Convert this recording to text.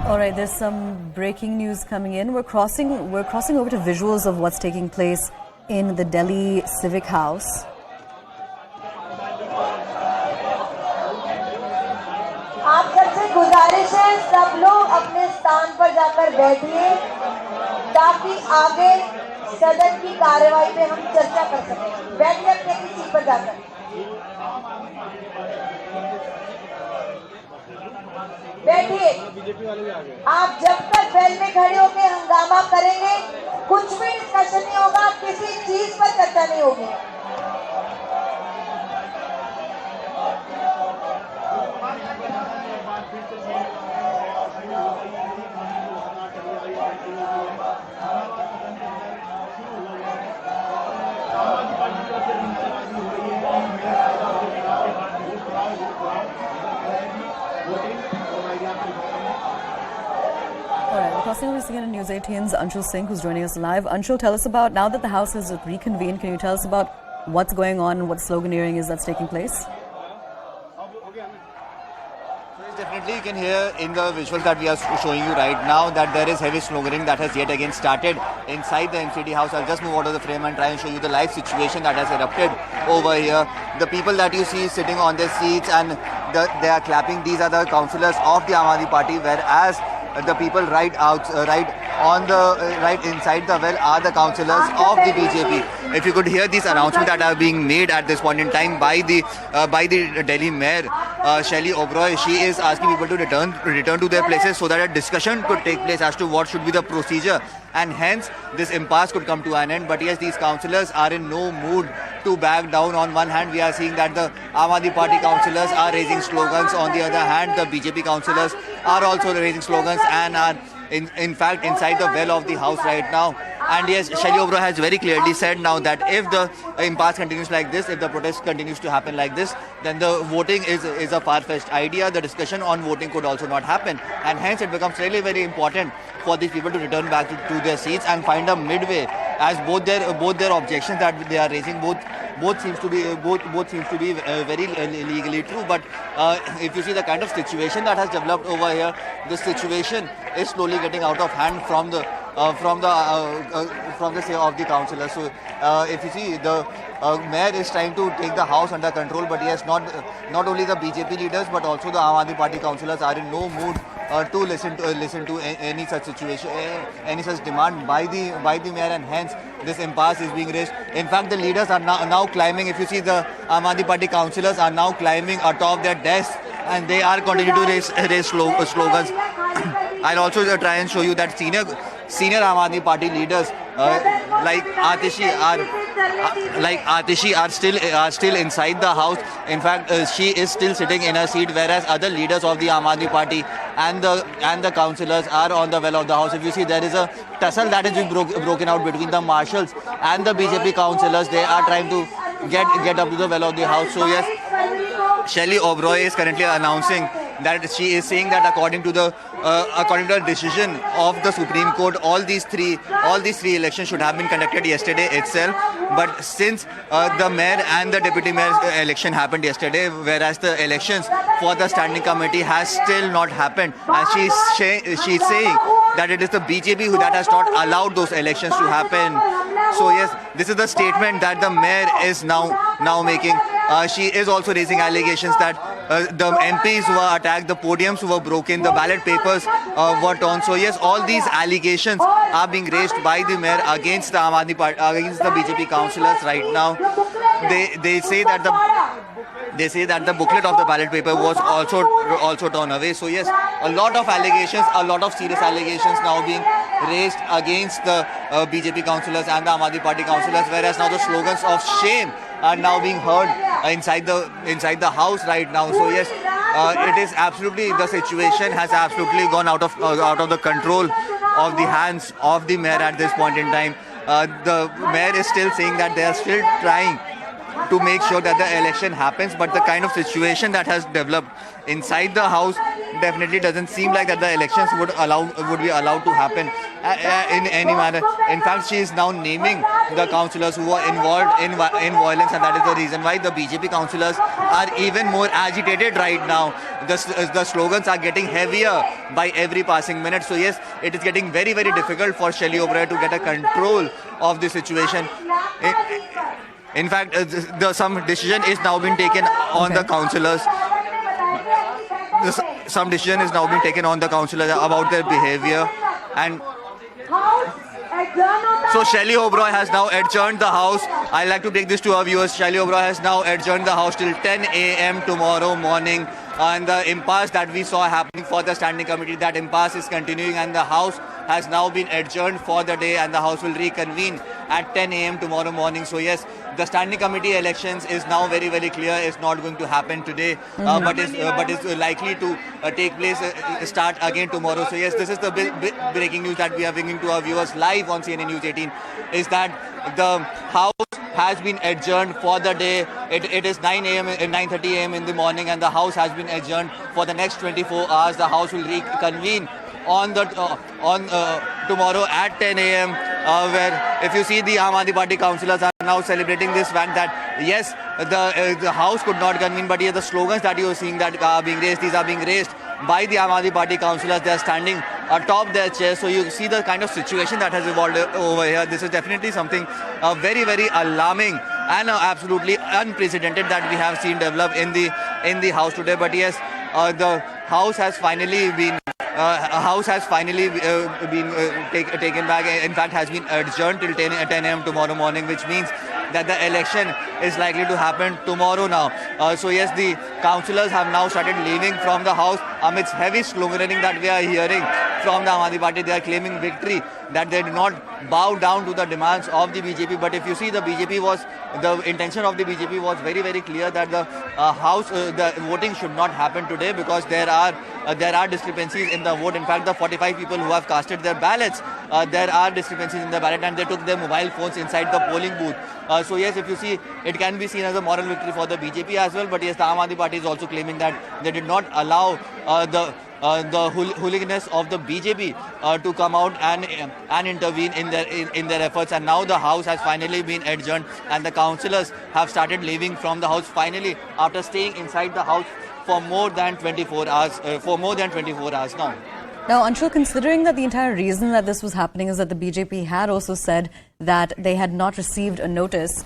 All right, there's some breaking news coming in. We're crossing over to visuals of what's taking place in the Delhi Civic House. आप सबसे गुजारिश है सब लोग अपने स्थान पर जाकर बैठिए ताकि आगे सदन की कार्यवाही पे हम चर्चा कर सकें। बैठिए अपने सीट पर जाकर। बैठिए। आप जब तक बेल में खड़े होकर हंगामा करेंगे कुछ भी डिस्कशन नहीं होगा, किसी चीज पर चर्चा नहीं होगी। All right, we're crossing over to CNN News 18's Anshul Singh, who's joining us live. Anshul, tell us about, now that the House has reconvened, can you tell us about what's going on, what sloganeering is that's taking place? Definitely you can hear in the visuals that we are showing you right now that there is heavy sloganeering that has yet again started inside the MCD house. I'll just move out of the frame and try and show you the live situation that has erupted over here. The people that you see sitting on their seats and they are clapping, these are the councillors of the Aam Aadmi Party, whereas the people right inside the well are the councillors of the BJP. If you could hear these announcements that are being made at this point in time by the Delhi Mayor Shelly Oberoi, she is asking people to return to their places so that a discussion could take place as to what should be the procedure, and hence this impasse could come to an end. But yes, these councillors are in no mood to back down. On one hand, we are seeing that the Aam Aadmi Party councillors are raising slogans. On the other hand, the BJP councillors are also raising slogans and are in fact inside the well of the house right now. And yes, Shelly Oberoi has very clearly said now that if the impasse continues like this, if the protest continues to happen like this, then the voting is a far-fetched idea. The discussion on voting could also not happen, and hence it becomes really very important for these people to return back to their seats and find a midway, as both their objections that they are raising both seems to be very legally true. But if you see the kind of situation that has developed over here, the situation is slowly getting out of hand from the say of the councillors. So if you see, the mayor is trying to take the house under control, but yes, not only the BJP leaders but also the Aam Aadmi Party councillors are in no mood to listen to any such situation, any such demand by the mayor, and hence this impasse is being raised. In fact, the leaders are now climbing. If you see, the Aam Aadmi Party councillors are now climbing atop their desks and they are continuing to raise slogans. I'll also try and show you that senior Aam Aadmi Party leaders like Atishi are still inside the house. In fact, she is still sitting in her seat, whereas other leaders of the Aam Aadmi Party and the councillors are on the well of the house. If you see, there is a tussle that is being broken out between the marshals and the BJP councillors. They are trying to get up to the well of the house. So yes, Shelly Oberoi is currently announcing that she is saying that according to the decision of the Supreme Court, all these three elections should have been conducted yesterday itself. But since the mayor and the deputy mayor's election happened yesterday, whereas the elections for the standing committee has still not happened, and she's saying that it is the BJP that has not allowed those elections to happen. So yes, this is the statement that the mayor is now making. She is also raising allegations that the MPs were attacked, the podiums were broken, the ballot papers were torn. So yes, all these allegations are being raised by the mayor against the Aam Aadmi Party, against the BJP councillors right now. They say that the booklet of the ballot paper was also torn away. So yes, a lot of allegations, a lot of serious allegations now being raised against the BJP councillors and the Aam Aadmi Party councillors, whereas now the slogans of shame are now being heard inside the house right now. So yes, it is absolutely, the situation has absolutely gone out of the control of the hands of the mayor at this point in time. The mayor is still saying that they are still trying to make sure that the election happens, but the kind of situation that has developed inside the house definitely doesn't seem like that the elections would be allowed to happen in any manner. In fact, she is now naming the councillors who are involved in violence, and that is the reason why the BJP councillors are even more agitated right now. The slogans are getting heavier by every passing minute. So yes, it is getting very, very difficult for Shelly Oberoi to get a control of the situation. In fact, some decision is now being taken on the councillors. Some decision is now being taken on the councillors about their behavior, and so Shelly Oberoi has now adjourned the house. I'd like to take this to our viewers. Shelly Oberoi has now adjourned the house till 10 a.m. tomorrow morning. And the impasse that we saw happening for the standing committee, that impasse is continuing, and the house has now been adjourned for the day, and the house will reconvene at 10 a.m. tomorrow morning. So yes, the standing committee elections is now very, very clear. It's not going to happen today, but is likely to take place, start again tomorrow. So yes, this is the breaking news that we are bringing to our viewers live on CNN News 18, is that the house has been adjourned for the day. It is 9 a.m. 9:30 a.m. in the morning, and the house has been adjourned for the next 24 hours. The house will reconvene on tomorrow at 10 a.m. Where if you see, the Aam Aadmi Party councillors are now celebrating this fact that yes, the house could not convene, but here the slogans that you are seeing that are being raised, these are being raised by the Aam Aadmi Party councillors. They are standing atop their chairs. So you see the kind of situation that has evolved over here. This is definitely something very, very alarming and absolutely unprecedented that we have seen develop in the house today. But yes, the house has finally been taken back. In fact, has been adjourned till 10 a.m. tomorrow morning, which means that the election is likely to happen tomorrow now. So yes, the councillors have now started leaving from the house amidst heavy sloganeering that we are hearing from the Aam Aadmi Party. They are claiming victory, that they did not bow down to the demands of the BJP. But if you see, the intention of the BJP was very, very clear, that the the voting should not happen today because there are discrepancies in the vote. In fact, the 45 people who have casted their ballots, there are discrepancies in the ballot, and they took their mobile phones inside the polling booth. So yes, if you see, it can be seen as a moral victory for the BJP as well. But yes, the Aam Aadmi Party is also claiming that they did not allow the hooliganism of the BJP to come out and intervene in their efforts. And now the house has finally been adjourned, and the councillors have started leaving from the house finally, after staying inside the house for more than 24 hours. Now. Now, Anshul, considering that the entire reason that this was happening is that the BJP had also said that they had not received a notice